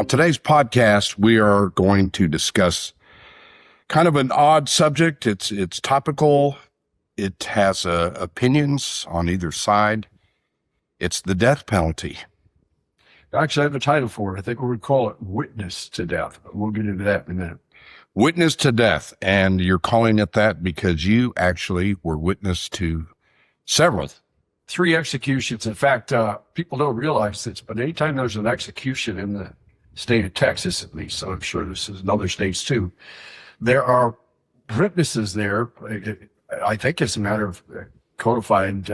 today's podcast, we are going to discuss kind of an odd subject. It's topical. It has opinions on either side. It's the death penalty. Actually, I have a title for it. I think we would call it Witness to Death. We'll get into that in a minute. Witness to death. And you're calling it that because you actually were witness to several. 3 executions. In fact, people don't realize this, but anytime there's an execution in the state of Texas, at least, so I'm sure this is in other states too, there are witnesses there. I think it's a matter of codified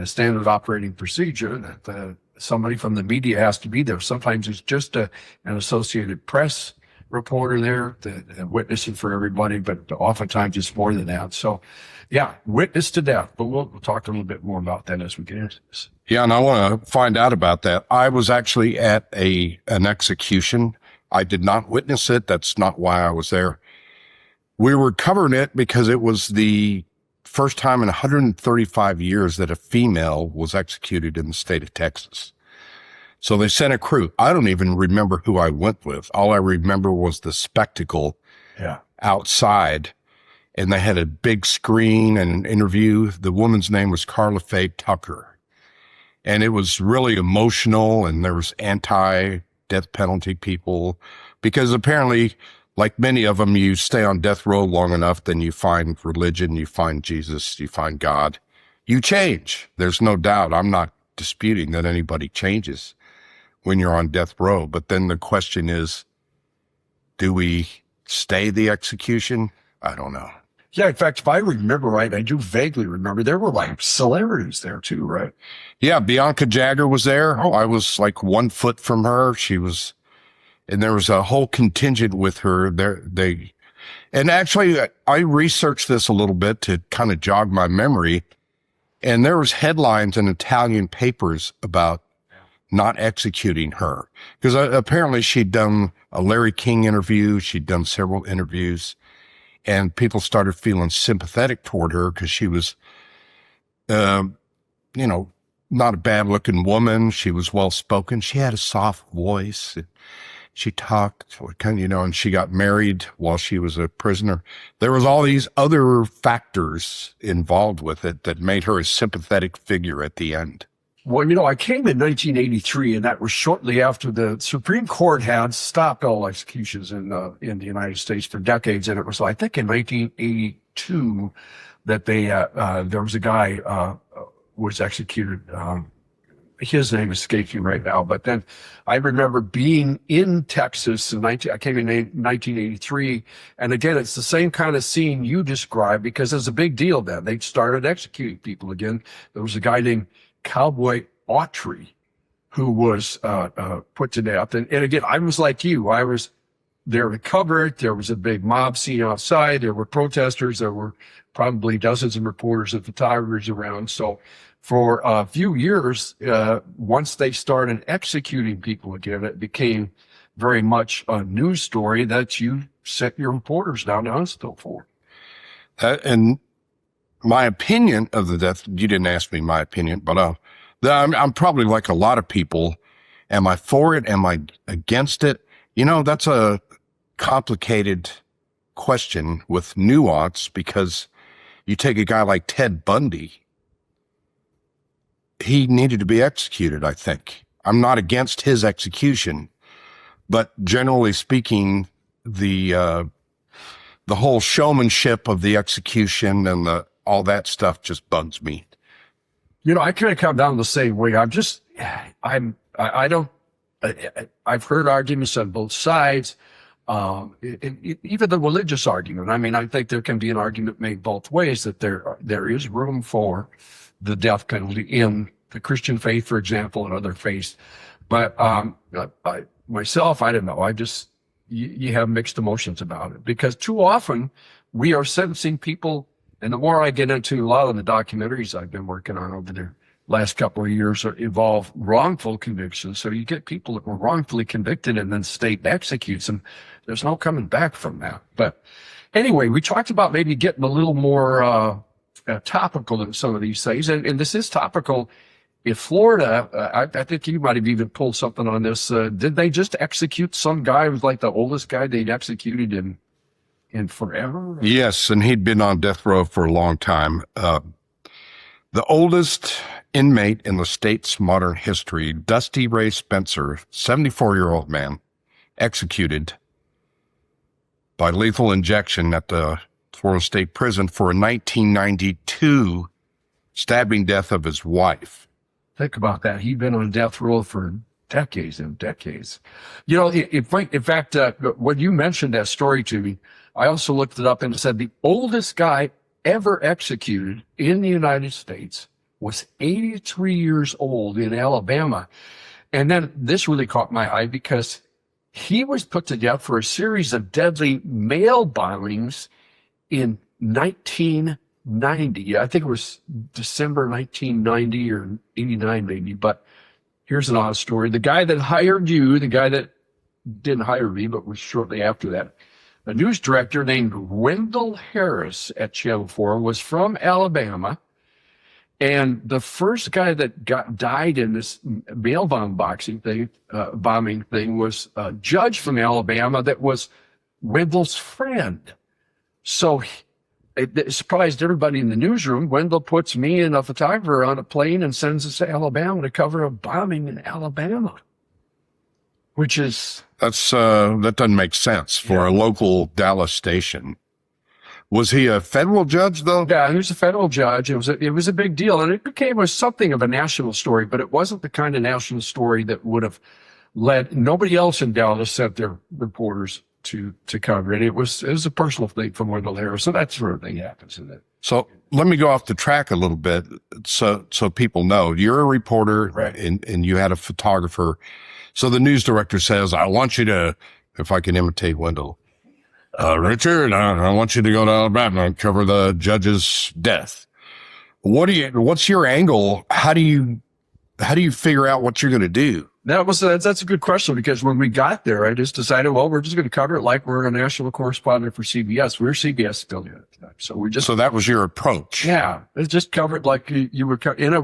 standard operating procedure that somebody from the media has to be there. Sometimes it's just an Associated Press reporter there witnessing for everybody, but oftentimes it's more than that. So, yeah, witness to death. But we'll talk a little bit more about that as we get into this. Yeah, and I want to find out about that. I was actually at an execution. I did not witness it. That's not why I was there. We were covering it because it was the first time in 135 years that a female was executed in the state of Texas. So they sent a crew. I don't even remember who I went with. All I remember was the spectacle outside. And they had a big screen and an interview. The woman's name was Carla Faye Tucker. And it was really emotional, and there was anti-death penalty people, because apparently, like many of them, you stay on death row long enough, then you find religion, you find Jesus, you find God. You change. There's no doubt. I'm not disputing that anybody changes when you're on death row. But then the question is, do we stay the execution? I don't know. Yeah, in fact, if I remember right, I do vaguely remember, there were like celebrities there too, right? Yeah, Bianca Jagger was there. I was like 1 foot from her. She was, and there was a whole contingent with her there. And actually, I researched this a little bit to kind of jog my memory. And there was headlines in Italian papers about not executing her, because apparently she'd done a Larry King interview. She'd done several interviews, and people started feeling sympathetic toward her because she was, not a bad looking woman. She was well spoken. She had a soft voice. She talked, and she got married while she was a prisoner. There was all these other factors involved with it that made her a sympathetic figure at the end. Well, I came in 1983, and that was shortly after the Supreme Court had stopped all executions in the United States for decades. And it was, I think, in 1982 that there was a guy was executed. His name escapes me right now, but then I remember being in Texas I came in 1983, and again, it's the same kind of scene you described, because it's a big deal then. They started executing people again. There was a guy named Cowboy Autry who was put to death. And again, I was like you. I was there to cover it. There was a big mob scene outside. There were protesters. There were probably dozens of reporters and photographers around. So for a few years, once they started executing people again, it became very much a news story that you sent your reporters down to Huntsville for. And my opinion of the death, you didn't ask me my opinion, but I'm probably like a lot of people. Am I for it? Am I against it? That's a complicated question with nuance, because you take a guy like Ted Bundy. He needed to be executed, I think. I'm not against his execution, but generally speaking, the whole showmanship of the execution and all that stuff just bugs me. I kind of come down the same way. I've heard arguments on both sides, even the religious argument. I mean, I think there can be an argument made both ways, that there is room for the death penalty in the Christian faith, for example, and other faiths. But myself, I don't know. You have mixed emotions about it, because too often we are sentencing people. And the more I get into a lot of the documentaries I've been working on over the last couple of years involve wrongful convictions. So you get people that were wrongfully convicted and then state executes them. There's no coming back from that. But anyway, we talked about maybe getting a little more topical in some of these things. And this is topical in Florida, I think you might have even pulled something on this. Did they just execute some guy who was like the oldest guy they'd executed in forever? Yes, and he'd been on death row for a long time. The oldest inmate in the state's modern history, Dusty Ray Spencer, 74-year-old man, executed by lethal injection at the Florida State Prison for a 1992 stabbing death of his wife. Think about that. He'd been on death row for decades and decades. You know, in fact, when you mentioned that story to me, I also looked it up and it said the oldest guy ever executed in the United States was 83 years old in Alabama. And then this really caught my eye because he was put to death for a series of deadly mail bombings in 1990. I think it was December 1990 or 89 maybe, but here's an odd story. The guy that hired you, the guy that didn't hire me, but was shortly after that, a news director named Wendell Harris at Channel 4 was from Alabama. And the first guy that died in this mail bombing thing was a judge from Alabama that was Wendell's friend. So it surprised everybody in the newsroom. Wendell puts me and a photographer on a plane and sends us to Alabama to cover a bombing in Alabama, which is... that doesn't make sense for a local Dallas station. Was he a federal judge, though? Yeah, he was a federal judge. It was a big deal, and it became something of a national story, but it wasn't the kind of national story that would have led... Nobody else in Dallas sent their reporters to cover it. It was a personal thing from Wendell Harris, so that sort of thing happens in it. So let me go off the track a little bit so people know. You're a reporter, right, and you had a photographer. So the news director says, I want you to, if I can imitate Wendell, Richard, I want you to go to Alabama and cover the judge's death. What's your angle? How do you figure out what you're going to do? That's a good question, because when we got there, I just decided, well, we're just going to cover it like we're a national correspondent for CBS. We're CBS still at the time. So that was your approach. Yeah. It's just covered like you would cover. And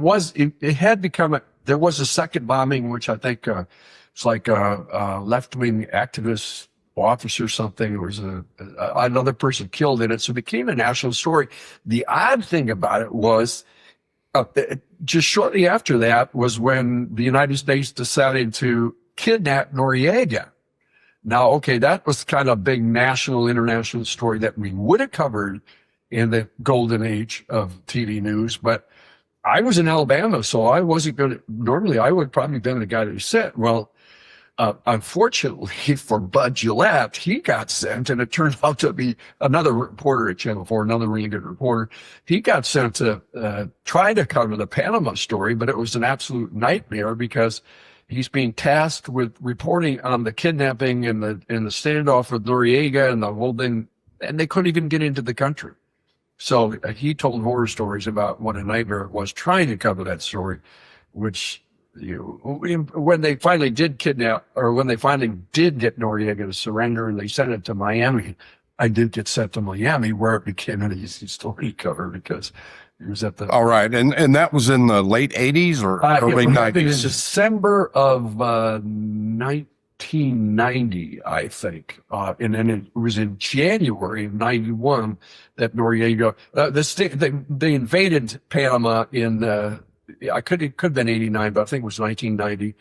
it had become there was a second bombing, which I think, it's like a left-wing activist officer or something. There was another person killed in it. So it became a national story. The odd thing about it was, just shortly after that was when the United States decided to kidnap Noriega. Now, okay, that was kind of a big national, international story that we would have covered in the golden age of TV news, but I was in Alabama, so I wasn't going to... Normally, I would probably been the guy who said, well, unfortunately for Bud Gillette, he got sent, and it turned out to be another reporter at Channel 4, another really good reporter. He got sent to try to cover the Panama story, but it was an absolute nightmare because he's being tasked with reporting on the kidnapping and the standoff with Noriega and the whole thing, and they couldn't even get into the country. So he told horror stories about what a nightmare it was trying to cover that story, which... when they finally did kidnap, or when they finally did get Noriega to surrender and they sent it to Miami, I did get sent to Miami, where it became an easy story to cover because he was at the... All right. And that was in the late 80s or early 90s? In December of 1990, I think. And then it was in January of 91 that Noriega... they invaded Panama in... it could have been 89, but I think it was 1990.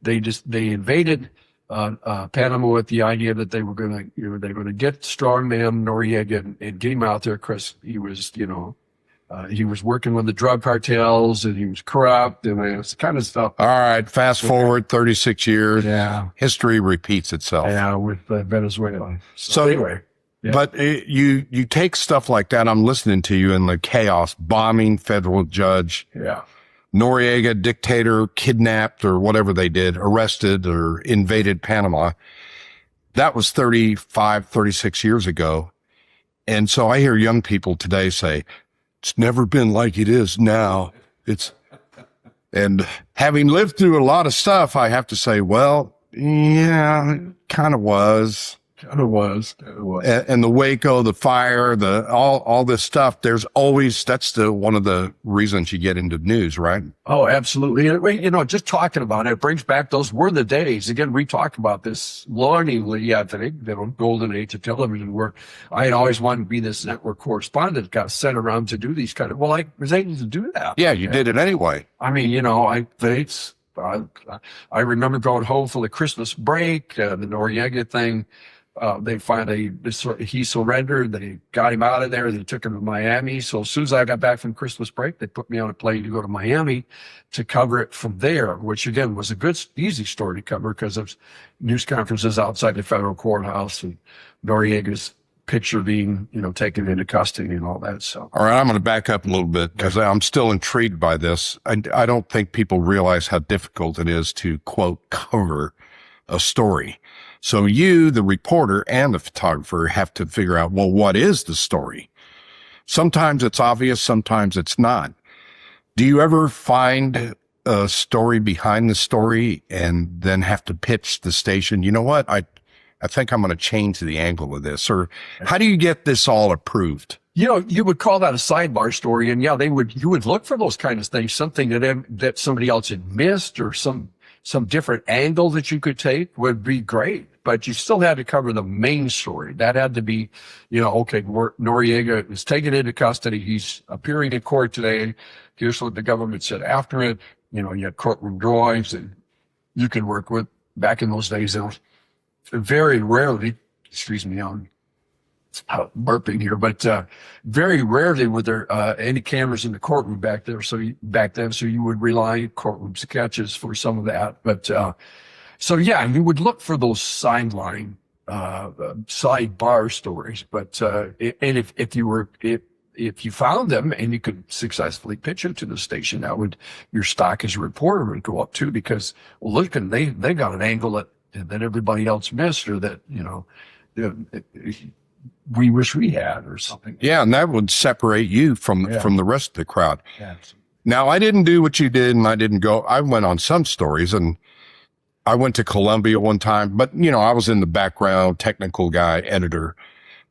They invaded Panama with the idea that they were going to get strongman Noriega and get him out there because he was working with the drug cartels and he was corrupt and this kind of stuff. All right, fast forward 36 years. Yeah, history repeats itself. Yeah, with Venezuela. So anyway. Yeah. But you take stuff like that. I'm listening to you in the chaos, bombing federal judge. Yeah. Noriega, dictator, kidnapped or whatever they did, arrested or invaded Panama. That was 35, 36 years ago. And so I hear young people today say, it's never been like it is now. And having lived through a lot of stuff, I have to say, well, yeah, it kind of was. Kind of was. Kind of was. And the Waco, the fire, all this stuff. There's always, that's one of the reasons you get into news, right? Oh, absolutely. And, you know, just talking about it brings back, those were the days. Again, we talked about this longingly, I think, the golden age of television, where I had always wanted to be this network correspondent, got sent around to do these kind of, well, I was able to do that. Yeah, you did it anyway. I mean, you know, I remember going home for the Christmas break, the Noriega thing. They finally, he surrendered. They got him out of there. They took him to Miami. So as soon as I got back from Christmas break, they put me on a plane to go to Miami to cover it from there, which again was a good, easy story to cover because of news conferences outside the federal courthouse and Noriega's picture being, you know, taken into custody and all that. So, all right, I'm going to back up a little bit because I'm still intrigued by this. I don't think people realize how difficult it is to, quote, cover a story. So you, the reporter and the photographer, have to figure out, well, what is the story? Sometimes it's obvious, sometimes it's not. Do you ever find a story behind the story and then have to pitch the station? You know what? I think I'm going to change the angle of this. Or how do you get this all approved? You know, you would call that a sidebar story, and yeah, you would look for those kind of things, something that somebody else had missed, or some different angle that you could take would be great. But you still had to cover the main story. That had to be, you know, okay, Noriega is taken into custody. He's appearing in court today. Here's what the government said after it. You know, you had courtroom drawings that you could work with. Back in those days, there was very rarely, excuse me, I'm burping here, but very rarely were there any cameras in the courtroom back there. So back then, so you would rely on courtroom sketches for some of that. But so yeah, you would look for those sidebar stories. But and if you found them and you could successfully pitch it to the station, your stock as a reporter would go up too, because look, and they got an angle that everybody else missed, or that, you know, we wish we had, or something. Yeah, and that would separate you from the rest of the crowd. Yeah. Now, I didn't do what you did, and I went on some stories, and I went to Columbia one time, but, you know, I was in the background, technical guy, editor.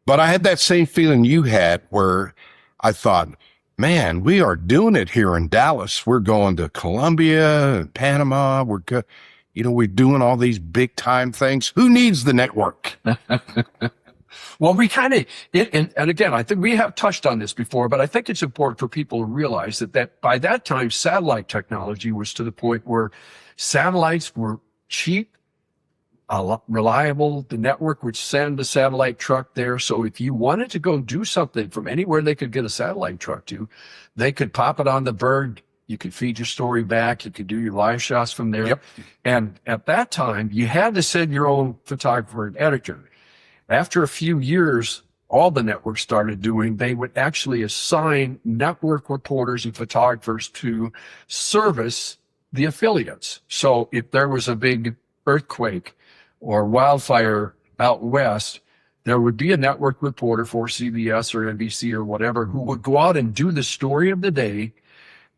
But I had that same feeling you had, where I thought, man, we are doing it here in Dallas. We're going to Columbia and Panama. We're doing all these big time things. Who needs the network? Well, we kind of, and again, I think we have touched on this before, but I think it's important for people to realize that by that time, satellite technology was to the point where satellites were cheap, reliable. The network would send a satellite truck there. So if you wanted to go do something from anywhere they could get a satellite truck to, they could pop it on the bird. You could feed your story back. You could do your live shots from there. Yep. And at that time, you had to send your own photographer and editor. After a few years, all the networks started doing, they would actually assign network reporters and photographers to service the affiliates. So if there was a big earthquake or wildfire out west, there would be a network reporter for CBS or NBC or whatever who would go out and do the story of the day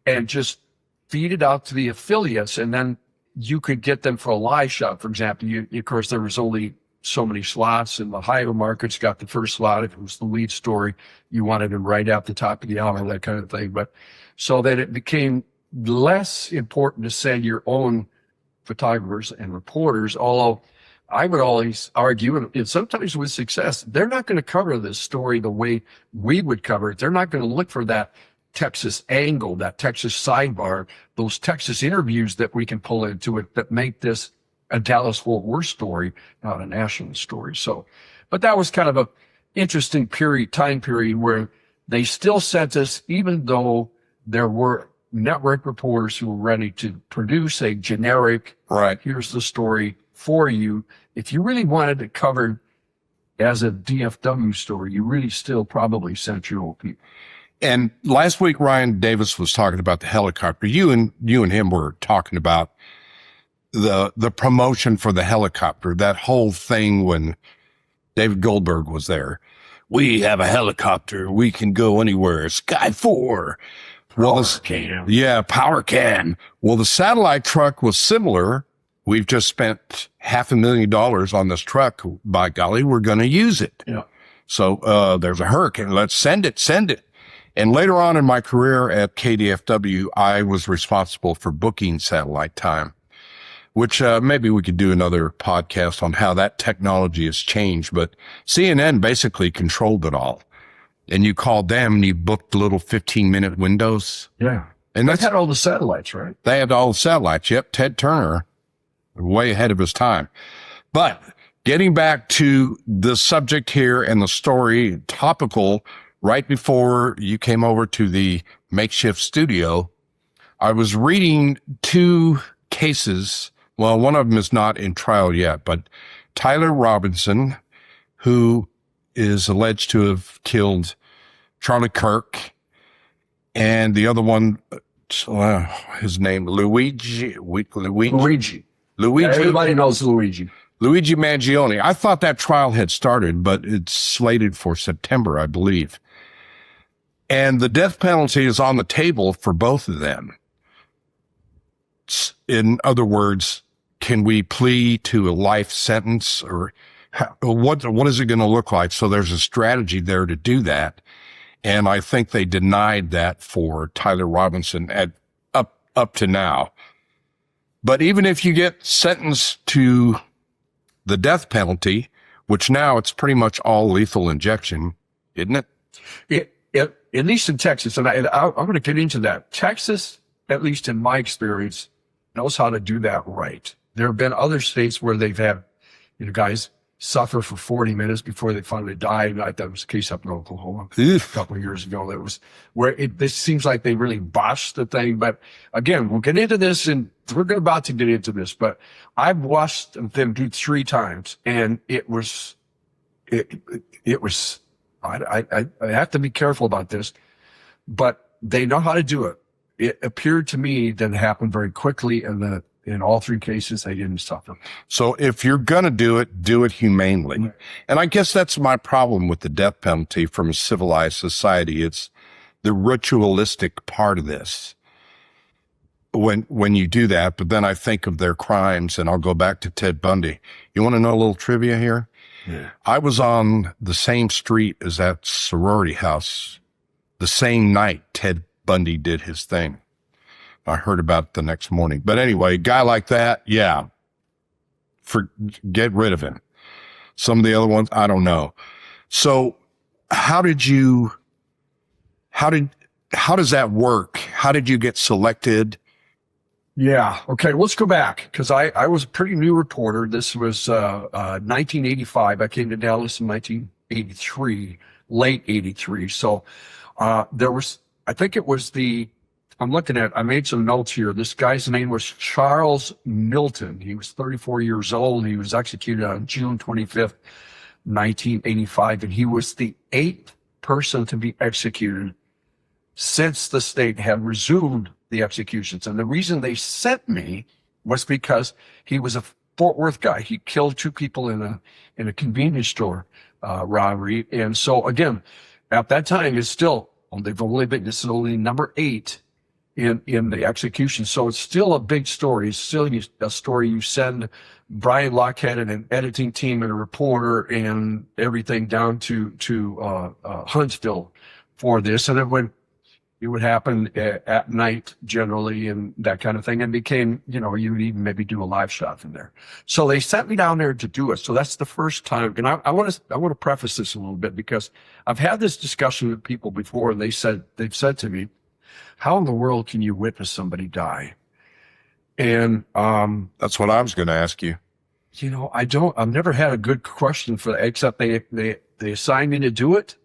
and just feed it out to the affiliates. And then you could get them for a live shot. For example, of course, there was only so many slots, and the higher markets got the first slot. If it was the lead story, you wanted them right at the top of the hour, that kind of thing. But so that it became less important to send your own photographers and reporters, although I would always argue, and sometimes with success, they're not going to cover this story the way we would cover it. They're not going to look for that Texas angle, that Texas sidebar, those Texas interviews that we can pull into it that make this a Dallas-Fort Worth story, not a national story. So, but that was kind of a interesting time period where they still sent us, even though there were network reporters who were ready to produce a generic, right, here's the story for you. If you really wanted it covered as a DFW story, you really still probably sent your own people. And last week, Ryan Davis was talking about the helicopter. You and him were talking about the promotion for the helicopter, that whole thing when David Goldberg was there. We have a helicopter. We can go anywhere. Sky 4. Power can. Yeah, power can. Well, the satellite truck was similar We've just spent $500,000 on this truck. By golly, we're going to use it. Yeah. So there's a hurricane. Let's send it. And later on in my career at KDFW, I was responsible for booking satellite time, which maybe we could do another podcast on how that technology has changed. But CNN basically controlled it all. And you called them and you booked little 15-minute windows. Yeah. And They that's had all the satellites, right? they had all the satellites. Yep. Ted Turner, way ahead of his time. But getting back to the subject here and the story, topical, right before you came over to the makeshift studio, I was reading two cases. Well, one of them is not in trial yet, but Tyler Robinson, who is alleged to have killed Charlie Kirk, and the other one, his name, Luigi. Everybody knows Luigi. Luigi Mangione. I thought that trial had started, but it's slated for September, I believe. And the death penalty is on the table for both of them. In other words, can we plead to a life sentence, or what is it going to look like? So there's a strategy there to do that. And I think they denied that for Tyler Robinson up to now. But even if you get sentenced to the death penalty, which now it's pretty much all lethal injection, isn't it? At least in Texas, and I'm going to get into that. Texas, at least in my experience, knows how to do that right. There have been other states where they've had, guys suffer for 40 minutes before they finally die. That was the case up in Oklahoma a couple of years ago. That was where this seems like they really botched the thing. But again, we'll get into this, and we're about to get into this. But I've watched them do 3 times, and it was. I have to be careful about this, but they know how to do it. It appeared to me that it happened very quickly, and in all 3 cases, they didn't suffer. So if you're going to do it humanely. Right. And I guess that's my problem with the death penalty from a civilized society. It's the ritualistic part of this. When you do that, but then I think of their crimes, and I'll go back to Ted Bundy. You want to know a little trivia here? Yeah. I was on the same street as that sorority house the same night Ted Bundy did his thing. I heard about it the next morning. But anyway, a guy like that, yeah, get rid of him. Some of the other ones, I don't know. So how does that work? How did you get selected? Yeah. Okay. Let's go back, because I was a pretty new reporter. This was 1985. I came to Dallas in 1983, late 83. So there was, I think it was I made some notes here. This guy's name was Charles Milton. He was 34 years old. He was executed on June 25th, 1985. And he was the 8th person to be executed since the state had resumed the executions. And the reason they sent me was because he was a Fort Worth guy. He killed 2 people in a convenience store robbery. And so again, at that time, this is only number 8 in the execution. So it's still a big story. It's still a story you send Brian Lockhead and an editing team and a reporter and everything down to Huntsville for this. And it would happen at night generally, and that kind of thing. And became, you would even maybe do a live shot from there. So they sent me down there to do it. So that's the first time. And I want to preface this a little bit, because I've had this discussion with people before, and they've said to me, how in the world can you witness somebody die? And that's what I was going to ask you. I've never had a good question for that, except they assigned me to do it.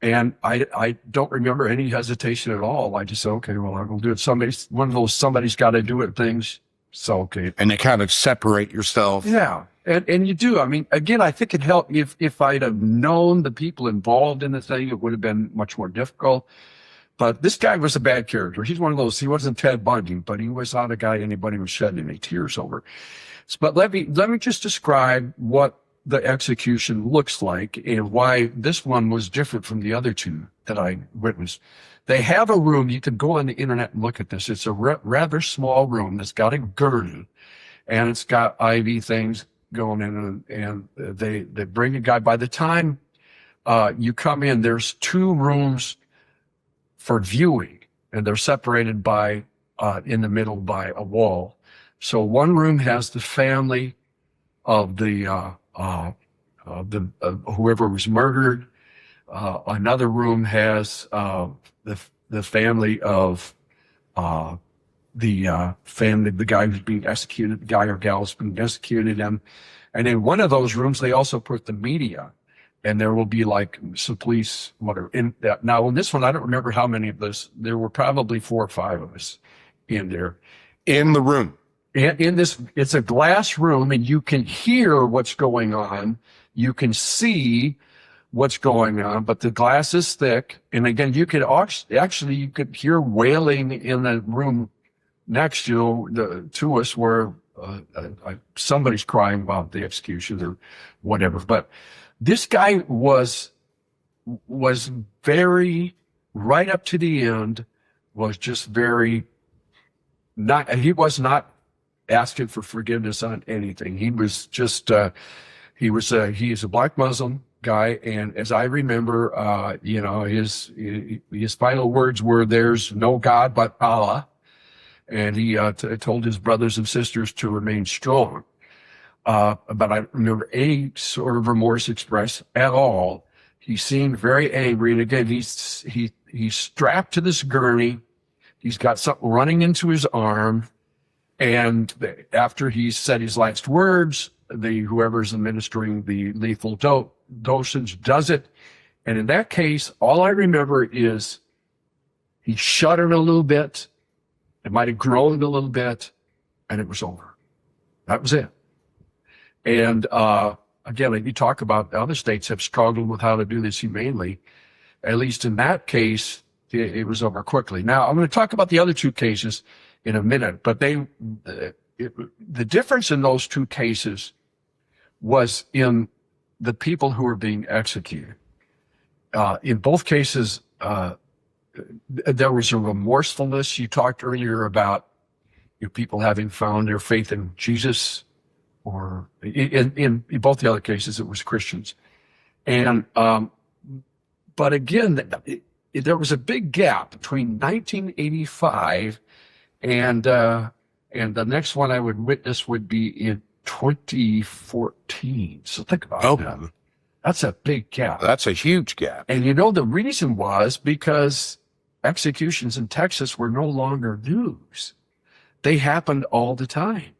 And I don't remember any hesitation at all. I just said, okay, well, I will do it. Somebody's got to do it things. So, okay. And you kind of separate yourself. Yeah. And you do. I mean, again, I think it helped if I'd have known the people involved in the thing, it would have been much more difficult. But this guy was a bad character. He's one of those, he wasn't Ted Bundy, but he was not a guy anybody was shedding any tears over. But let me just describe what the execution looks like and why this one was different from the other 2 that I witnessed. They have a room. You can go on the internet and look at this. It's a rather small room that's got a gurney, and it's got IV things going in, and they bring a guy. By the time you come in, there's 2 rooms for viewing, and they're separated by in the middle by a wall. So one room has the family of the whoever was murdered. Another room has the family of the guy who's being executed, the guy or gal who's being executed, and in one of those rooms they also put the media, and there will be like some police, whatever. In that, now in this one, I don't remember how many of us. There were probably 4 or 5 of us in there, In the room. and in this, it's a glass room, and you can hear what's going on. You can see what's going on, but the glass is thick. And again, you could actually you could hear wailing in the room next to us, where somebody's crying about the execution or whatever. But this guy was very, right up to the end, was just very he was not asking for forgiveness on anything. He was just he is a black Muslim guy, and as I remember, his final words were, "There's no God but Allah," and he told his brothers and sisters to remain strong. But I don't remember any sort of remorse expressed at all. He seemed very angry, and again, he's strapped to this gurney. He's got something running into his arm, and after he said his last words, whoever's administering the lethal dosage does it. And in that case, all I remember is he shuddered a little bit. It might have groaned a little bit, and it was over. That was it. And again, if you talk about other states have struggled with how to do this humanely, at least in that case, it was over quickly. Now, I'm going to talk about the other 2 cases in a minute, but the difference in those 2 cases was in the people who were being executed. In both cases, there was a remorsefulness. You talked earlier about people having found their faith in Jesus, or in both the other cases, it was Christians. And but again, there was a big gap between 1985 and the next one I would witness would be in 2014. So think about that. That's a big gap. That's a huge gap. And the reason was because executions in Texas were no longer news. They happened all the time.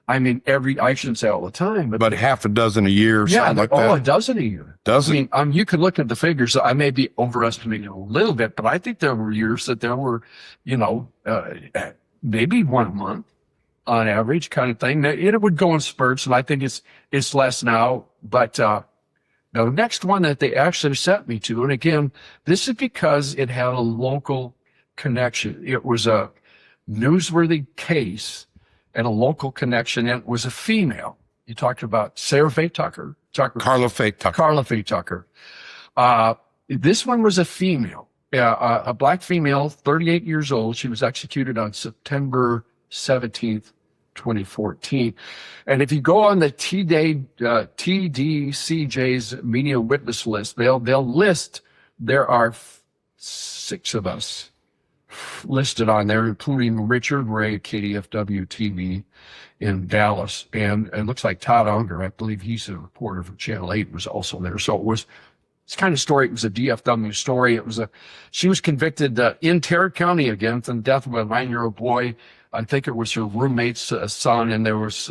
I mean, I shouldn't say all the time, but half a dozen a year or something like that. A dozen a year. Dozen? I mean, you could look at the figures. I may be overestimating a little bit, but I think there were years that there were, maybe 1 month on average kind of thing. It would go in spurts, and I think it's less now. But the next one that they actually sent me to, and again, this is because it had a local connection. It was a newsworthy case and a local connection, and it was a female. You talked about Sarah Faye Tucker. Carla Faye Tucker. Carla Faye Tucker. This one was a female, a black female, 38 years old. She was executed on September 17th, 2014. And if you go on the TDCJ's media witness list, they'll list, there are 6 of us listed on there, including Richard Ray, KDFW TV in Dallas. And it looks like Todd Unger, I believe he's a reporter from Channel 8, was also there. So it's kind of story. It was a DFW story. She was convicted in Tarrant County again for the death of a 9-year-old boy. I think it was her roommate's son, and there was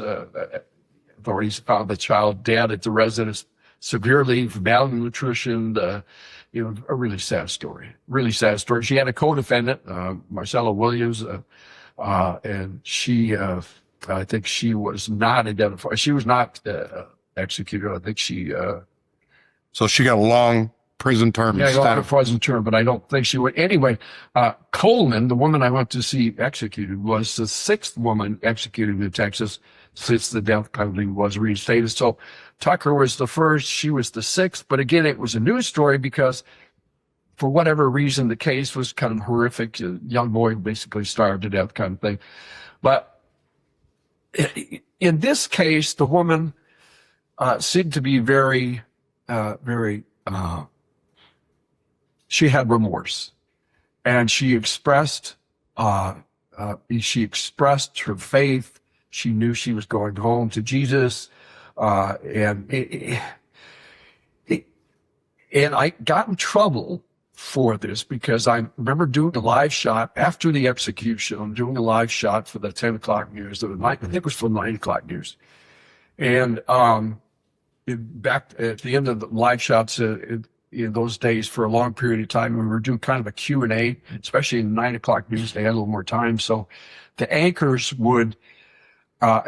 authorities found the child dead at the residence, severely malnutrition. A really sad story. Really sad story. She had a co-defendant, Marcella Williams, and she, I think she was not identified. She was not executed. I think she. So she got a long prison term. Yeah, a prison term, but I don't think she would. Anyway, Coleman, the woman I went to see executed, was the 6th woman executed in Texas since the death penalty was reinstated. So Tucker was the first, she was the 6th. But again, it was a news story because for whatever reason, the case was kind of horrific. A young boy basically starved to death kind of thing. But in this case, the woman seemed to be very, she had remorse, and she expressed her faith. She knew she was going home to Jesus, and I got in trouble for this because I remember doing a live shot after the execution. I'm doing a live shot for the 10 o'clock news. I think it was for 9 o'clock news. And back at the end of the live shots in those days, for a long period of time, we were doing kind of a Q&A, especially in 9 o'clock news. They had a little more time. So the anchors would,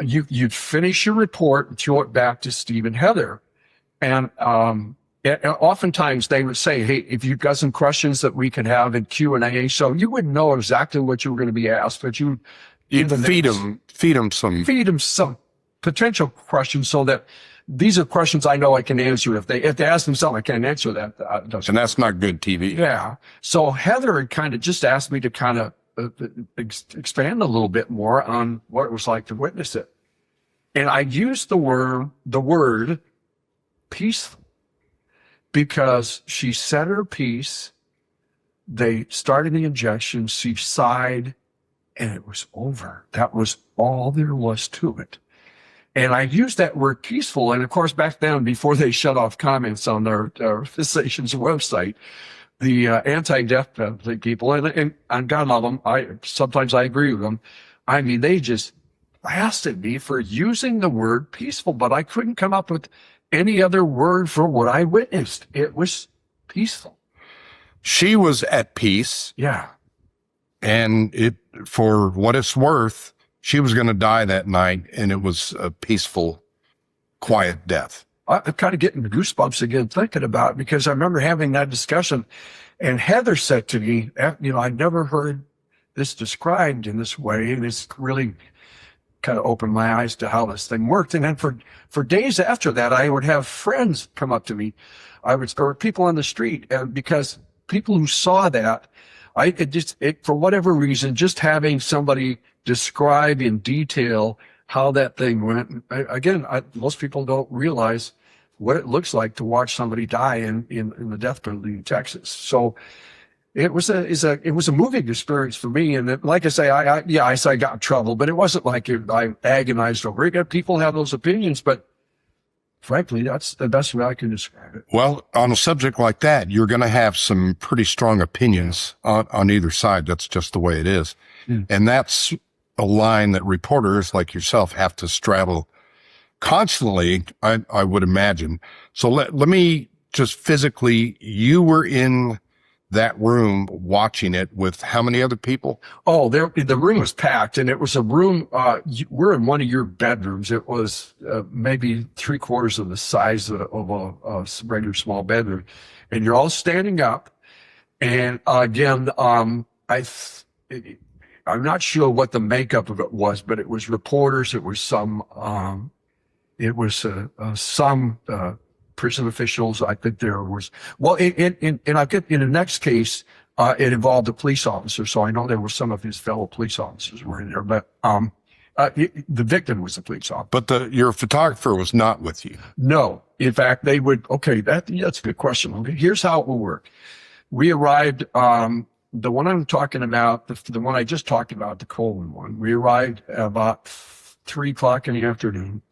you'd finish your report and throw it back to Steve and Heather. And oftentimes they would say, hey, if you've got some questions that we can have in Q&A, so you wouldn't know exactly what you were going to be asked, but you'd feed them some potential questions, so that these are questions I know I can answer. If they ask them something, I can't answer that. And that's not good TV. Yeah. So Heather had kind of just asked me to kind of expand a little bit more on what it was like to witness it. And I used the word peaceful, because she said her piece, they started the injection, she sighed, and it was over. That was all there was to it. And I used that word peaceful. And of course, back then, before they shut off comments on their station's website, the anti-death penalty people, and God love them, sometimes I agree with them. I mean, they just blasted me for using the word peaceful, but I couldn't come up with any other word for what I witnessed. It was peaceful. She was at peace. Yeah. And for what it's worth, she was going to die that night, and it was a peaceful, quiet death. I'm kind of getting goosebumps again thinking about it, because I remember having that discussion, and Heather said to me, I'd never heard this described in this way, and it's really kind of opened my eyes to how this thing worked. And then for days after that, I would have friends come up to me, or people on the street, and because people who saw that, for whatever reason, just having somebody describe in detail how that thing went. Most people don't realize what it looks like to watch somebody die in the death penalty in Texas. So it was a moving experience for me. And like I say, I got in trouble, but it wasn't like I agonized over it. People have those opinions, but frankly, that's the best way I can describe it. Well, on a subject like that, you're going to have some pretty strong opinions on either side. That's just the way it is. Mm. And that's a line that reporters like yourself have to straddle constantly, I would imagine. So let me just physically, you were in that room watching it with how many other people? Oh, the room was packed, and it was a room, we're in one of your bedrooms. It was maybe 3/4 of the size of a regular small bedroom, and you're all standing up. And again, I'm not sure what the makeup of it was, but it was reporters. It was some prison officials. I think there was, in the next case, it involved a police officer. So I know there were some of his fellow police officers were in there, but the victim was a police officer. But your photographer was not with you? No. In fact, they would, that's a good question. Okay, here's how it will work. We arrived, the one I'm talking about, the one I just talked about, the Coleman one, we arrived about 3 o'clock in the afternoon.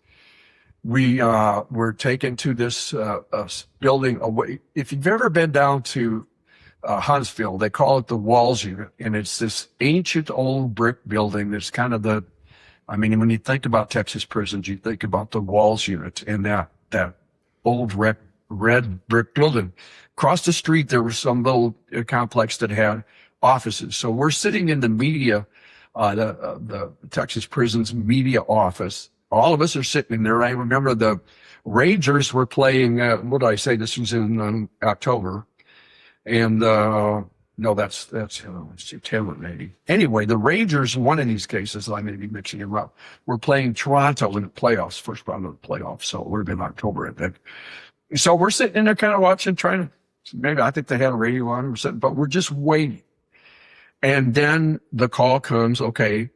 We were taken to this building away. If you've ever been down to Huntsville, they call it the Walls Unit, and it's this ancient old brick building that's kind of when you think about Texas prisons, you think about the Walls Unit and that old red brick building. Across the street, there was some little complex that had offices. So we're sitting in the media, the Texas prisons media office. All of us are sitting in there. I remember the Rangers were playing, what did I say? This was in October. And, no, that's September maybe. Anyway, the Rangers, in one of these cases, I may be mixing them up, were playing Toronto in the playoffs, first round of the playoffs. So it would have been October, I think. So we're sitting in there kind of watching, maybe I think they had a radio on, but we're just waiting. And then the call comes, okay,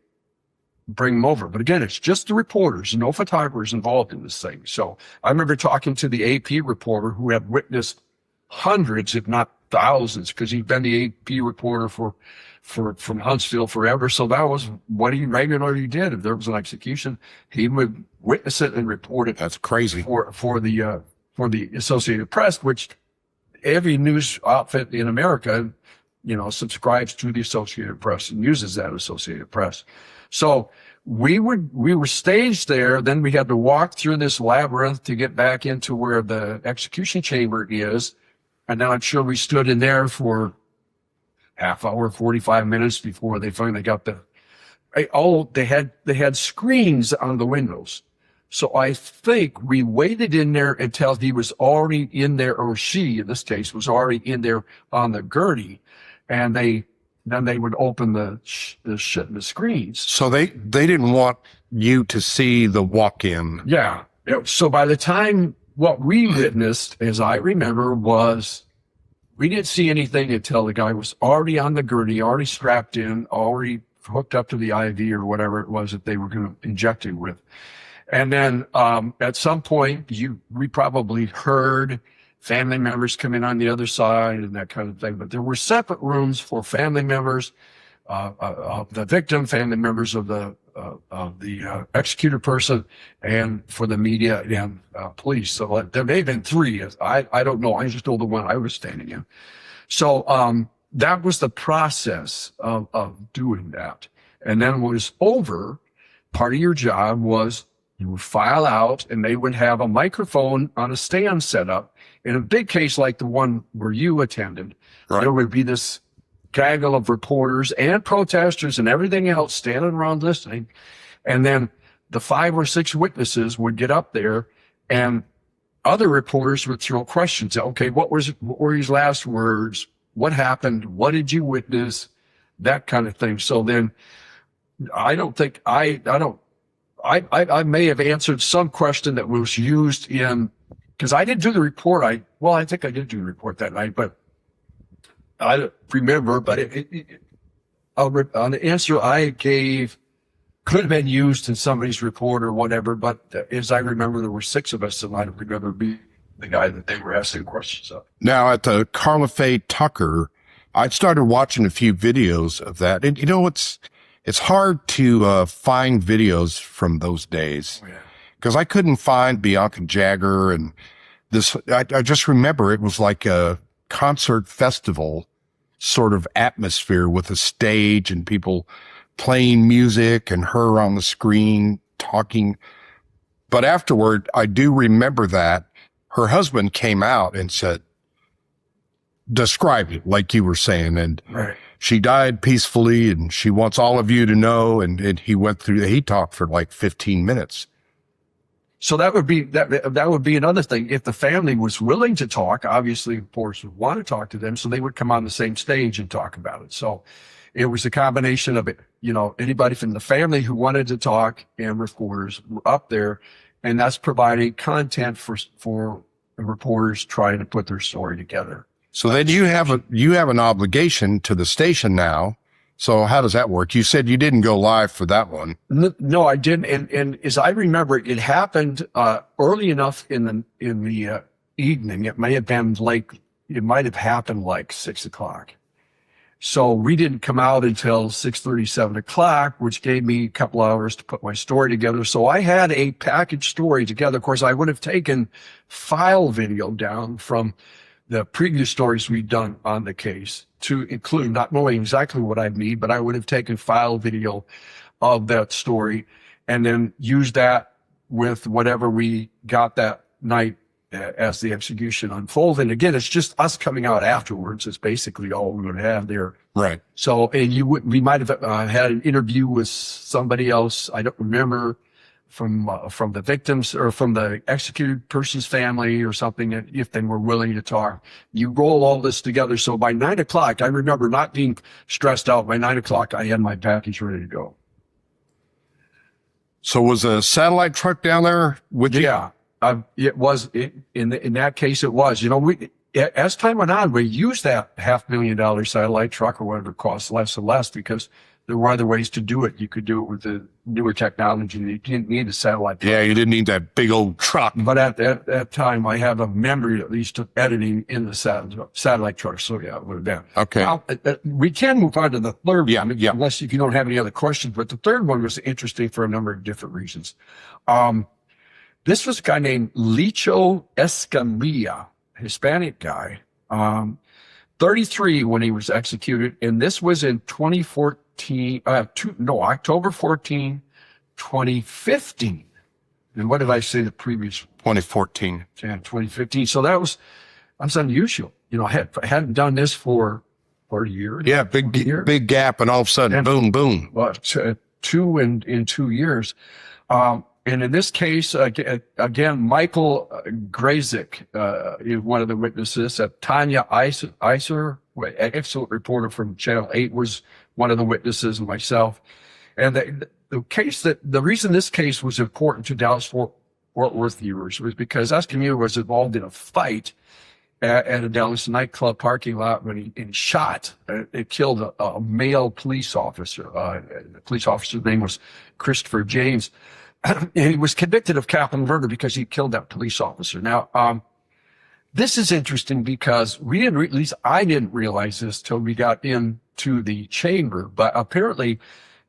bring them over. But again, it's just the reporters, no photographers involved in this thing. So I remember talking to the AP reporter who had witnessed hundreds, if not thousands, because he'd been the AP reporter from Huntsville forever. So that was what he regularly did. If there was an execution, he would witness it and report it. That's crazy. For the Associated Press, which every news outfit in America, subscribes to the Associated Press and uses that Associated Press. So we were staged there. Then we had to walk through this labyrinth to get back into where the execution chamber is. And then I'm sure we stood in there for half hour, 45 minutes before they finally got they had screens on the windows. So I think we waited in there until he was already in there, or she, in this case, was already in there on the gurney. And then they would open the screens. So they didn't want you to see the walk-in. Yeah. So by the time what we witnessed, as I remember, was we didn't see anything until the guy was already on the gurney, already strapped in, already hooked up to the IV or whatever it was that they were going to inject him with. And then at some point, we probably heard family members come in on the other side and that kind of thing. But there were separate rooms for family members of the victim, family members of the executed person, and for the media and police. So there may have been three. I don't know. I just know the one I was standing in. So that was the process of doing that. And then when it was over, part of your job was you would file out, and they would have a microphone on a stand set up. In a big case like the one where you attended, right, there would be this gaggle of reporters and protesters and everything else standing around listening. And then the 5 or 6 witnesses would get up there, and other reporters would throw questions. Okay, what were his last words? What happened? What did you witness? That kind of thing. So then I may have answered some question that was used in, because I didn't do the report. I think I did do the report that night, but I don't remember. But an answer I gave could have been used in somebody's report or whatever. But as I remember, there were 6 of us, and I don't remember being the guy that they were asking questions of. Now, at the Carla Faye Tucker, I started watching a few videos of that. And, it's hard to find videos from those days, because I couldn't find Bianca Jagger and this. I just remember it was like a concert festival sort of atmosphere with a stage and people playing music and her on the screen talking. But afterward, I do remember that her husband came out and said, describe it like you were saying. And right. She died peacefully, and she wants all of you to know. And he talked for like 15 minutes. So that would be another thing. If the family was willing to talk, obviously, of course, would want to talk to them, so they would come on the same stage and talk about it. So it was a combination of it, anybody from the family who wanted to talk and reporters were up there, and that's providing content for the reporters trying to put their story together. So then you have an obligation to the station now. So how does that work? You said you didn't go live for that one. No, I didn't. And as I remember, it happened early enough in the evening. It may have been it might have happened like 6 o'clock. So we didn't come out until 6:30, 7 o'clock, which gave me a couple hours to put my story together. So I had a package story together. Of course, I would have taken file video down from the previous stories we'd done on the case to include, not knowing exactly what I'd need, but I would have taken file video of that story and then used that with whatever we got that night as the execution unfolded. And again, it's just us coming out afterwards. It's basically all we would have there. Right. So, and we might have had an interview with somebody else. I don't remember, from the victims or from the executed person's family or something, if they were willing to talk. You roll all this together. So by 9 o'clock, I remember not being stressed out. By 9 o'clock, I had my package ready to go. So was a satellite truck down there with you? Yeah, it was. In that case, it was. As time went on, we used that $500,000 satellite truck or whatever it cost less and less, because there were other ways to do it. You could do it with the newer technology. You didn't need a satellite. Yeah, you didn't need that big old truck. But at that time, I have a memory at least of editing in the satellite truck. So yeah, it would have been. Okay. Now, we can move on to the third one, Yeah. unless if you don't have any other questions. But the third one was interesting for a number of different reasons. This was a guy named Licho Escamilla, Hispanic guy, 33 when he was executed. And this was in 2014, October 14, 2015. And what did I say the previous? 2014. Yeah, 2015. So that's unusual. I hadn't done this for 40 years. Yeah, big gap, and all of a sudden, boom, boom. Well, two in 2 years. And in this case, again, Michael Grazik is one of the witnesses. Tanya Iser, excellent reporter from Channel 8, was one of the witnesses, and myself. And the reason this case was important to Dallas-Fort Worth viewers was because Escamilla was involved in a fight at a Dallas nightclub parking lot when he shot. It killed a male police officer. The police officer's name was Christopher James. And he was convicted of capital murder because he killed that police officer. Now, this is interesting because at least I didn't realize this till we got into the chamber, but apparently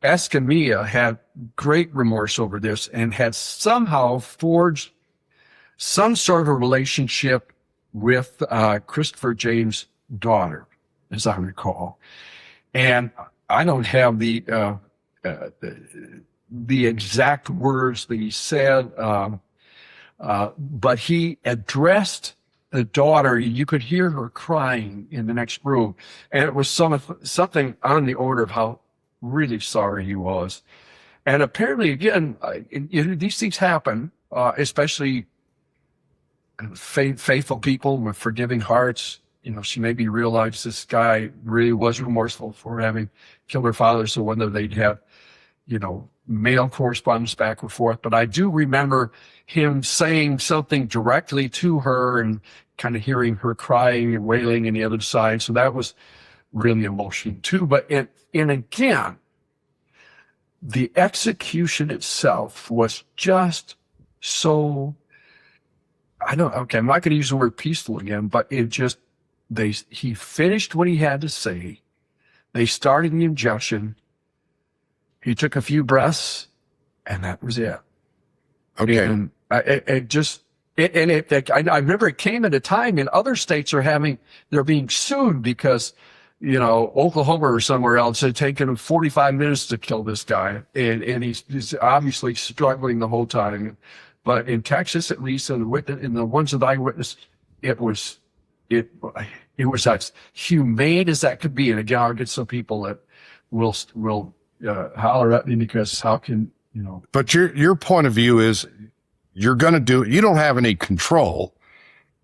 Escamilla had great remorse over this and had somehow forged some sort of a relationship with Christopher James' daughter, as I recall. And I don't have the exact words that he said, but he addressed the daughter. You could hear her crying in the next room, and it was something on the order of how really sorry he was. And apparently, again, these things happen, especially faithful people with forgiving hearts. She maybe realized this guy really was remorseful for having killed her father, so whether they'd have mail correspondence back and forth. But I do remember him saying something directly to her and kind of hearing her crying and wailing on the other side. So that was really emotional too. But again, the execution itself was just so, I'm not going to use the word peaceful again, but he finished what he had to say. They started the injection. He took a few breaths, and that was it. Okay. And I remember it came at a time in other states they're being sued because, Oklahoma or somewhere else had taken him 45 minutes to kill this guy. And he's obviously struggling the whole time. But in Texas, at least, in the ones that I witnessed, it was as humane as that could be. And again, I'll get some people that will holler at me because how can, But your point of view is you're going to do it. You don't have any control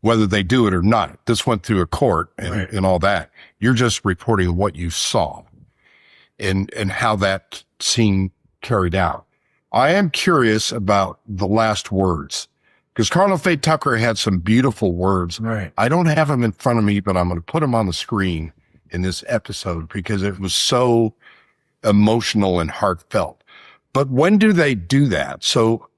whether they do it or not. This went through a court and all that. You're just reporting what you saw and how that scene carried out. I am curious about the last words because Carla Faye Tucker had some beautiful words. Right. I don't have them in front of me, but I'm going to put them on the screen in this episode because it was so emotional and heartfelt. But when do they do that? So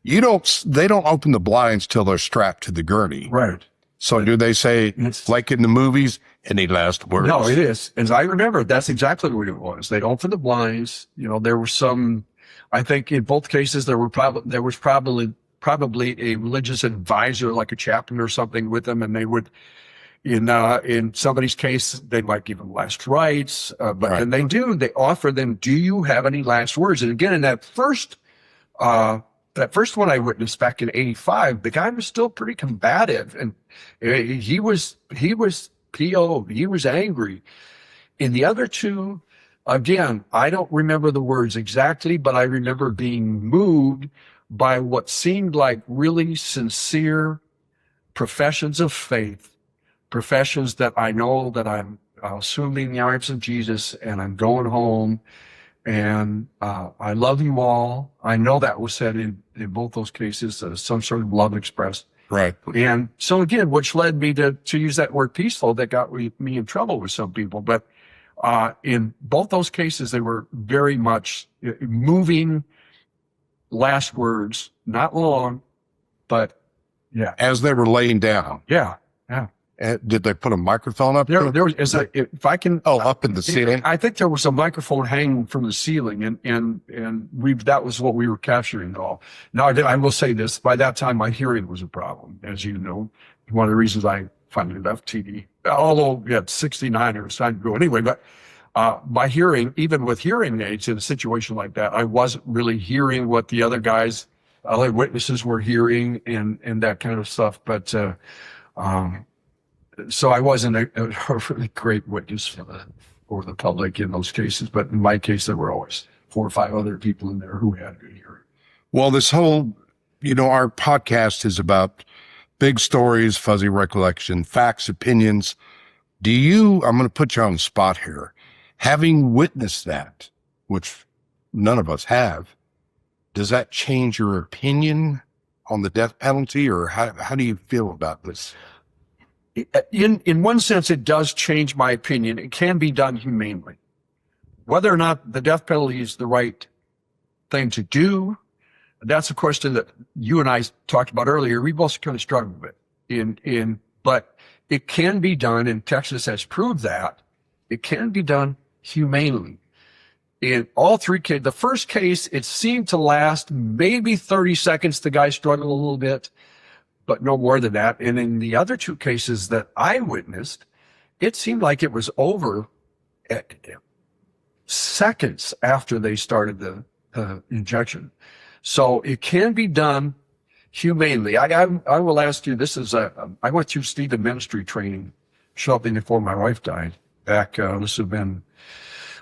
they don't open the blinds till they're strapped to the gurney. Right. So do they say, like in the movies, any last words? No, it is. As I remember, that's exactly what it was. They'd open the blinds. There was I think in both cases, there was probably a religious advisor, like a chaplain or something with them. And they would, in somebody's case, they might give them last rites, and they offer them, do you have any last words? And again, in that first one I witnessed back in 85, the guy was still pretty combative and he was PO'd. He was angry. In the other two, again, I don't remember the words exactly, but I remember being moved by what seemed like really sincere professions of faith, professions that I know that I'm assuming the arms of Jesus and I'm going home and I love you all. I know that was said in both those cases, some sort of love expressed. Right. And so again, which led me to use that word peaceful that got me in trouble with some people. But In both those cases, they were very much moving last words, not long, but yeah. As they were laying down. Yeah. Did they put a microphone up There was, if I can. up in the ceiling? I think there was a microphone hanging from the ceiling, and that was what we were capturing all. Now, I will say this, by that time, my hearing was a problem, as you know. One of the reasons I finally left TV, although at 69, it was time to go anyway, but my hearing, even with hearing aids in a situation like that, I wasn't really hearing what the other guys, other witnesses were hearing and that kind of stuff. But, so I wasn't a really great witness for the public in those cases. But in my case, there were always 4 or 5 other people in there who had good hearing. Well, this whole, our podcast is about big stories, fuzzy recollection, facts, opinions. I'm going to put you on the spot here. Having witnessed that, which none of us have, does that change your opinion on the death penalty, or how do you feel about this? In one sense, it does change my opinion. It can be done humanely. Whether or not the death penalty is the right thing to do, that's a question that you and I talked about earlier. We both kind of struggled with. But it can be done, and Texas has proved that. It can be done humanely. In all 3 cases, the first case, it seemed to last maybe 30 seconds. The guy struggled a little bit, but no more than that. And in the other 2 cases that I witnessed, it seemed like it was over at seconds after they started the injection. So it can be done humanely. I will ask you, I went through Stephen ministry training shortly before my wife died back,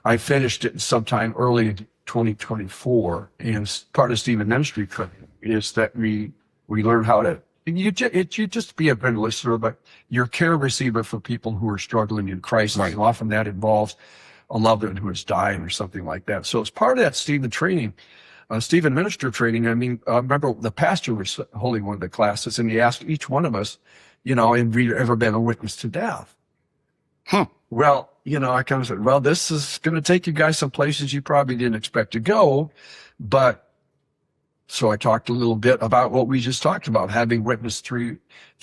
I finished it sometime early in 2024. And part of Stephen ministry training is that we learn how to, you just be a good listener, but you're a care receiver for people who are struggling in Christ. Right. And often that involves a loved one who has died or something like that. So as part of that Stephen training, Stephen minister training, I remember the pastor was holding one of the classes, and he asked each one of us, have we ever been a witness to death? Well, I kind of said, well, this is going to take you guys some places you probably didn't expect to go. But so I talked a little bit about what we just talked about, having witnessed three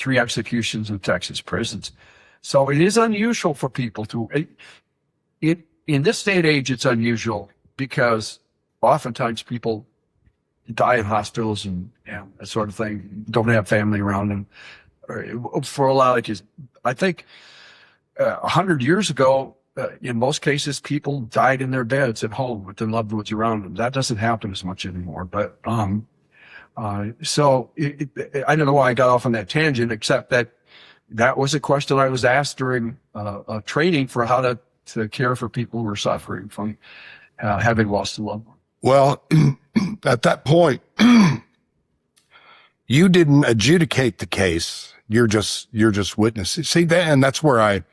executions in Texas prisons. So it is unusual for people in this day and age, it's unusual because oftentimes people die in hospitals and that sort of thing, don't have family around them. For a lot of kids, I think 100 years ago, in most cases, people died in their beds at home with their loved ones around them. That doesn't happen as much anymore. But so I don't know why I got off on that tangent, except that was a question I was asked during a training for how to care for people who are suffering from having lost a loved one. Well, at that point, you didn't adjudicate the case. You're just witnessing. See that, and that's where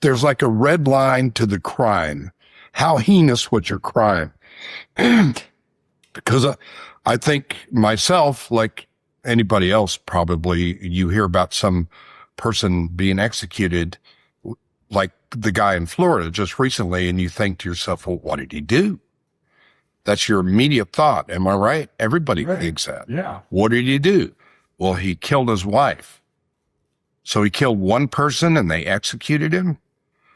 there's like a red line to the crime. How heinous was your crime? Because I think myself, like anybody else, probably you hear about some person being executed, like the guy in Florida just recently, and you think to yourself, well, what did he do? That's your immediate thought. Am I right? Everybody thinks that. Yeah. What did he do? Well, he killed his wife. So he killed one person and they executed him,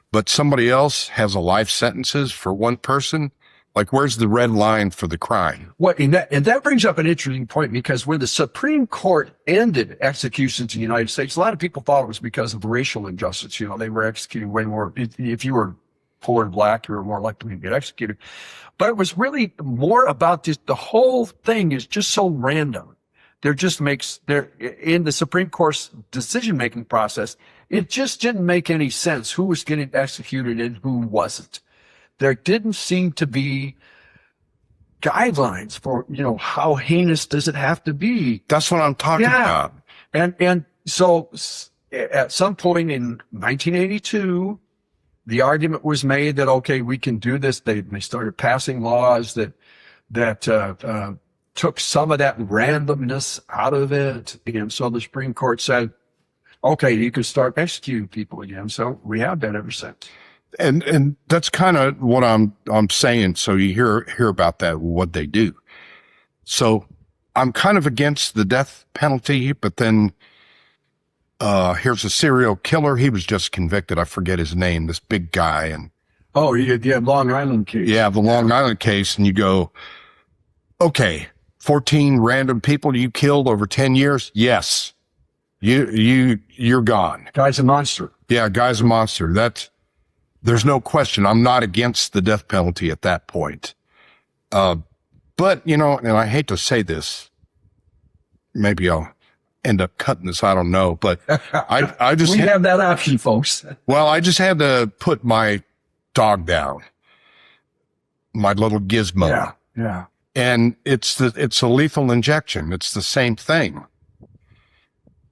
but somebody else has a life sentences for one person. Like, where's the red line for the crime? Well, and that brings up an interesting point, because when the Supreme Court ended executions in the United States, a lot of people thought it was because of racial injustice. They were executing way more. If you were poor and black, you were more likely to get executed. But it was really more about this. The whole thing is just so random. In the Supreme Court's decision-making process, it just didn't make any sense who was getting executed and who wasn't. There didn't seem to be guidelines for, how heinous does it have to be? That's what I'm talking about. And so at some point in 1982, the argument was made that, okay, we can do this. They started passing laws that took some of that randomness out of it. And so the Supreme Court said, okay, you can start executing people again. So we have been ever since. And that's kind of what I'm saying. So you hear about that, what they do. So I'm kind of against the death penalty, but then here's a serial killer. He was just convicted. I forget his name, this big guy. And Oh, yeah, Long Island case. yeah, the Long Island case. And you go, okay, 14 random people you killed over 10 years. Yes. You're gone. Guy's a monster. Yeah. Guy's a monster. There's no question. I'm not against the death penalty at that point. But and I hate to say this, maybe I'll end up cutting this. I don't know, but I just we have that option, folks. Well, I just had to put my dog down, my little gizmo. Yeah. Yeah. And it's a lethal injection. It's the same thing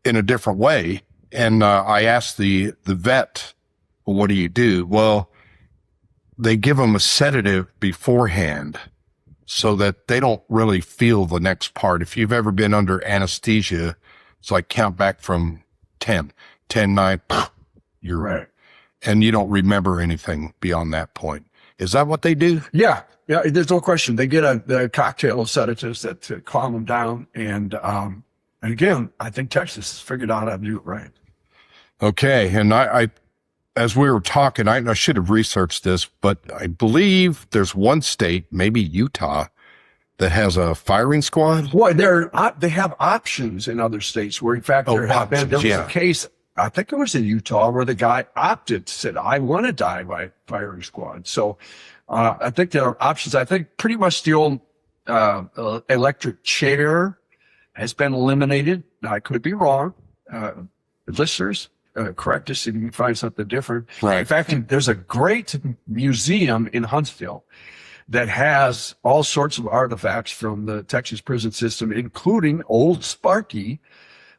in a different way. And I asked the vet, well, what do you do? Well, they give them a sedative beforehand so that they don't really feel the next part. If you've ever been under anesthesia, it's like count back from 10, 9, you're right. And you don't remember anything beyond that point. Is that what they do? Yeah. Yeah. There's no question. They get a cocktail of sedatives that calm them down. And again, I think Texas has figured out how to do it right. Okay. And I as we were talking, I should have researched this, but I believe there's one state, maybe Utah, that has a firing squad. Boy, they have options in other states where, in fact, there was a case, I think it was in Utah, where the guy said, I want to die by firing squad. So I think there are options. I think pretty much the old electric chair has been eliminated. Now, I could be wrong. Listeners, correct us if you can find something different. Right. In fact, there's a great museum in Huntsville that has all sorts of artifacts from the Texas prison system, including old Sparky,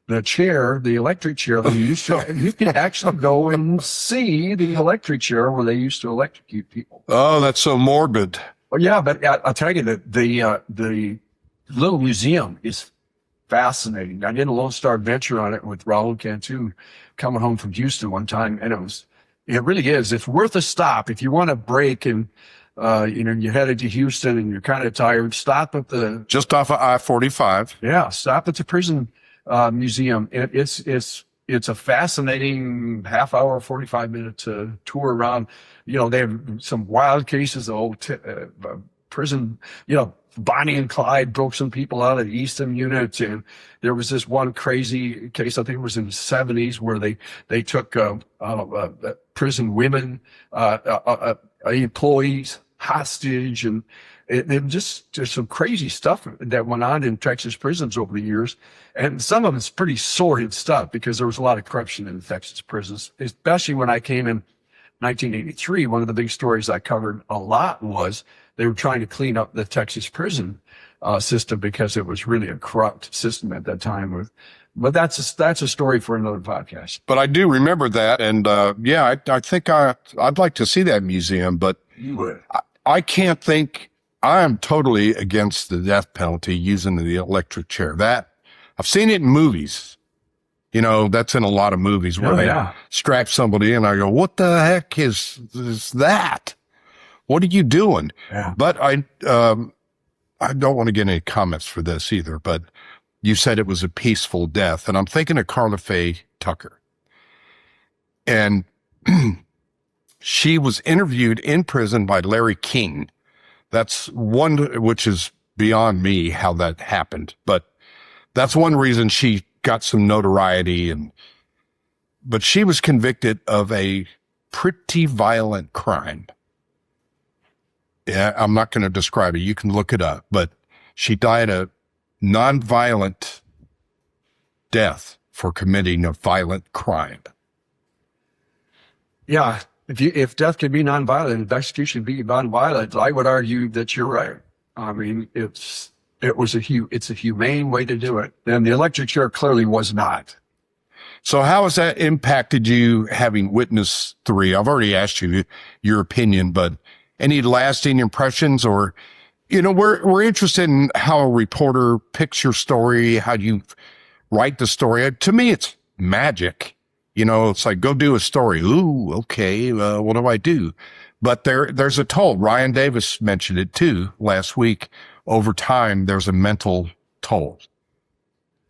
the chair, the electric chair they used to. And you can actually go and see the electric chair where they used to electrocute people. Oh, that's so morbid. Oh, yeah, but I'll tell you that the little museum is fascinating. I did a Lone Star Adventure on it with Raul Cantu coming home from Houston one time, and it really is. It's worth a stop if you want to break and you're headed to Houston and you're kind of tired. Stop at just off of I-45. Yeah, stop at the prison museum. It's a fascinating half-hour, 45-minute tour around. They have some wild cases of old prison. Bonnie and Clyde broke some people out of the Eastham unit, and there was this one crazy case, I think it was in the 70s, where they took prison women, employees hostage, and just there's some crazy stuff that went on in Texas prisons over the years, and some of it's pretty sordid stuff because there was a lot of corruption in the Texas prisons, especially when I came in 1983. One of the big stories I covered a lot was they were trying to clean up the Texas prison system because it was really a corrupt system at that time. But that's a story for another podcast. But I do remember that, and I think I'd like to see that museum. But You would. I can't think. I am totally against the death penalty using the electric chair. That I've seen it in movies. That's in a lot of movies where they strap somebody in. I go, what the heck is that? What are you doing? Yeah. But I don't want to get any comments for this either, but you said it was a peaceful death. And I'm thinking of Carla Faye Tucker. And she was interviewed in prison by Larry King. That's one, which is beyond me how that happened. But that's one reason she got some notoriety. But she was convicted of a pretty violent crime. Yeah, I'm not going to describe it. You can look it up. But she died a nonviolent death for committing a violent crime. Yeah. If death can be nonviolent, if execution be nonviolent, I would argue that you're right. I mean, it's a humane way to do it. And the electric chair clearly was not. So how has that impacted you having witnessed 3? I've already asked you your opinion, but any lasting impressions, or, we're interested in how a reporter picks your story, how you write the story. To me, it's magic. It's like, go do a story. Ooh, okay. What do I do? But there's a toll. Ryan Davis mentioned it too last week. Over time, there's a mental toll.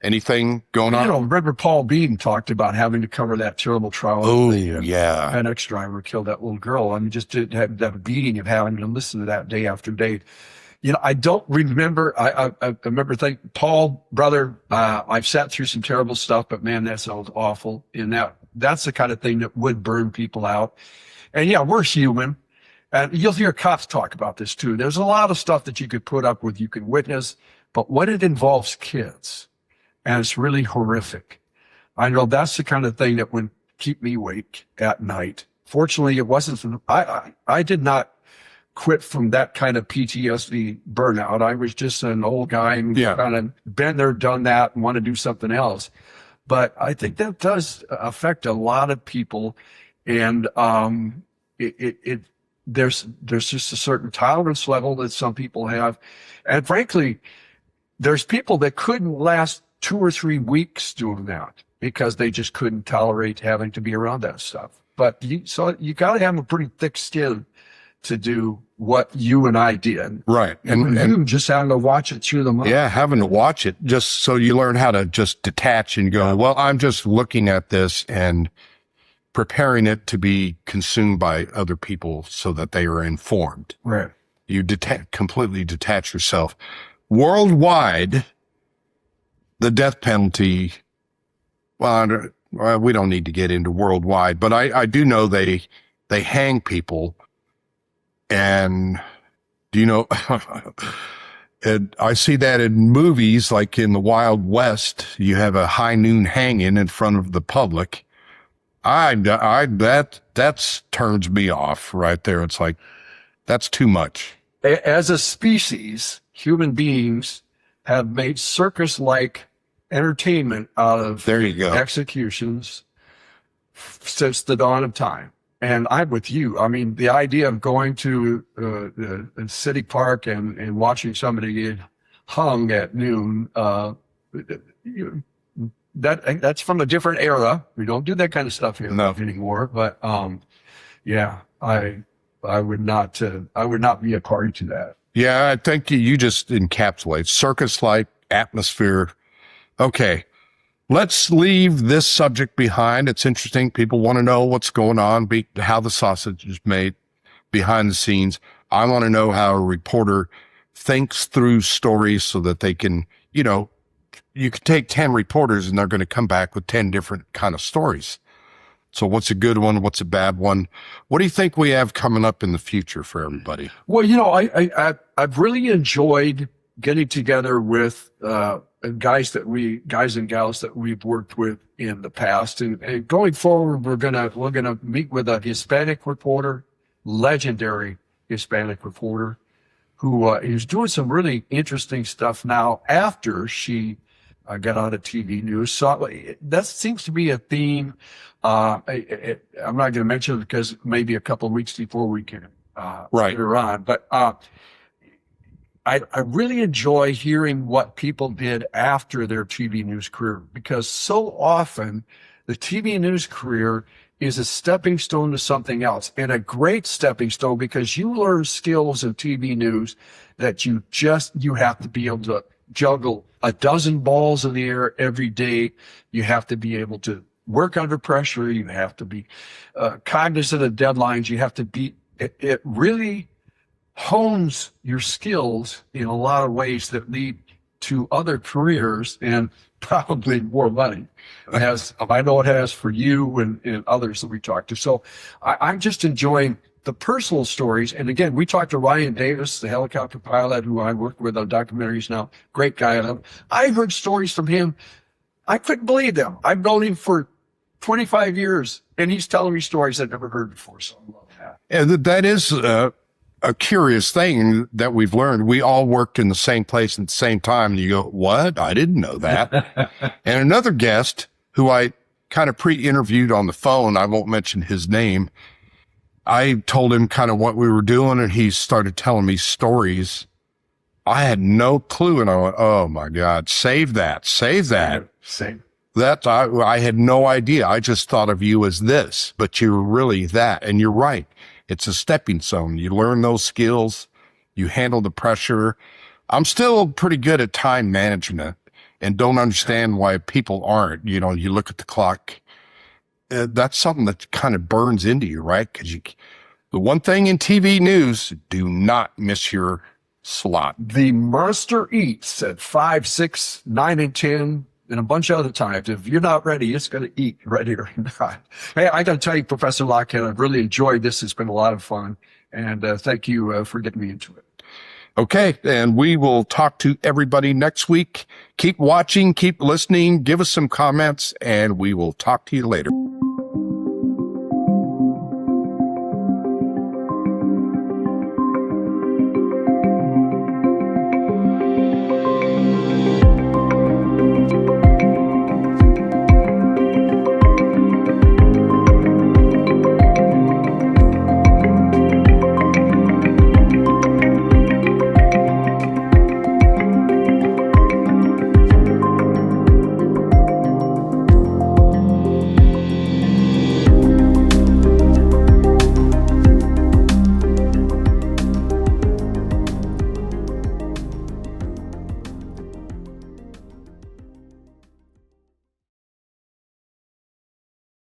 Anything going on? Remember Paul Bean talked about having to cover that terrible trial. Oh, yeah. FedEx driver killed that little girl. I mean, just to have that beating of having to listen to that day after day. I don't remember. I remember thinking, Paul, brother, I've sat through some terrible stuff, but man, that sounds awful. And that's the kind of thing that would burn people out. And yeah, we're human. And you'll hear cops talk about this too. There's a lot of stuff that you could put up with, you can witness, but when it involves kids, and it's really horrific, I know that's the kind of thing that would keep me awake at night. Fortunately, it wasn't. I did not quit from that kind of PTSD burnout. I was just an old guy and kind of been there, done that, and want to do something else. But I think that does affect a lot of people, and there's just a certain tolerance level that some people have, and frankly, there's people that couldn't last 2 or 3 weeks doing that because they just couldn't tolerate having to be around that stuff. But you got to have a pretty thick skin to do what you and I did. Right. And just having to watch it through the month. Yeah, having to watch it just so you learn how to just detach and go, well, I'm just looking at this and preparing it to be consumed by other people so that they are informed. Right. You completely detach yourself. Worldwide, the death penalty, well, we don't need to get into worldwide, but I do know they hang people. And do you know, I see that in movies, like in the Wild West, you have a high noon hanging in front of the public. That turns me off right there. It's like, that's too much. As a species, human beings have made circus-like entertainment out of executions since the dawn of time. And I'm with you. I mean, the idea of going to the city park and watching somebody get hung at noon, that's from a different era. We don't do that kind of stuff here anymore. But yeah, I would not be a party to that. Yeah, I think you just encapsulate circus-like atmosphere. Okay, let's leave this subject behind. It's interesting. People want to know what's going on, how the sausage is made behind the scenes. I want to know how a reporter thinks through stories so that they can, you could take 10 reporters and they're going to come back with 10 different kind of stories. So what's a good one? What's a bad one? What do you think we have coming up in the future for everybody? Well, I've really enjoyed getting together with guys and gals that we've worked with in the past, and going forward, we're gonna meet with a Hispanic reporter, legendary Hispanic reporter, who is doing some really interesting stuff now after she got out of TV news. So that seems to be a theme. I'm not going to mention it because maybe a couple of weeks before we can get her on, but I really enjoy hearing what people did after their TV news career, because so often the TV news career is a stepping stone to something else, and a great stepping stone, because you learn skills in TV news that you have to be able to juggle a dozen balls in the air every day. You have to be able to work under pressure. You have to be cognizant of deadlines. You have to be, it really hones your skills in a lot of ways that lead to other careers and probably more money, as I know it has for you and others that we talked to. So I'm just enjoying the personal stories. And again, we talked to Ryan Davis, the helicopter pilot who I worked with on documentaries now. Great guy. I heard stories from him. I couldn't believe them. I've known him for 25 years, and he's telling me stories I've never heard before. So I love that. And that is a curious thing that we've learned. We all worked in the same place at the same time. And you go, what? I didn't know that. And another guest who I kind of pre-interviewed on the phone, I won't mention his name, I told him kind of what we were doing, and he started telling me stories. I had no clue, and I went, oh my God, save that. Same. That I had no idea. I just thought of you as this, but you're really that. And you're right. It's a stepping stone. You learn those skills. You handle the pressure. I'm still pretty good at time management and don't understand why people aren't. You know, you look at the clock. That's something that kind of burns into you, right? Because the one thing in TV news, do not miss your slot. The monster eats at 5, 6, 9, and 10, and a bunch of other times. If you're not ready, it's going to eat ready or not. Hey, I got to tell you, Professor Lockhead, I've really enjoyed this. It's been a lot of fun. And thank you for getting me into it. Okay, and we will talk to everybody next week. Keep watching, keep listening, give us some comments, and we will talk to you later.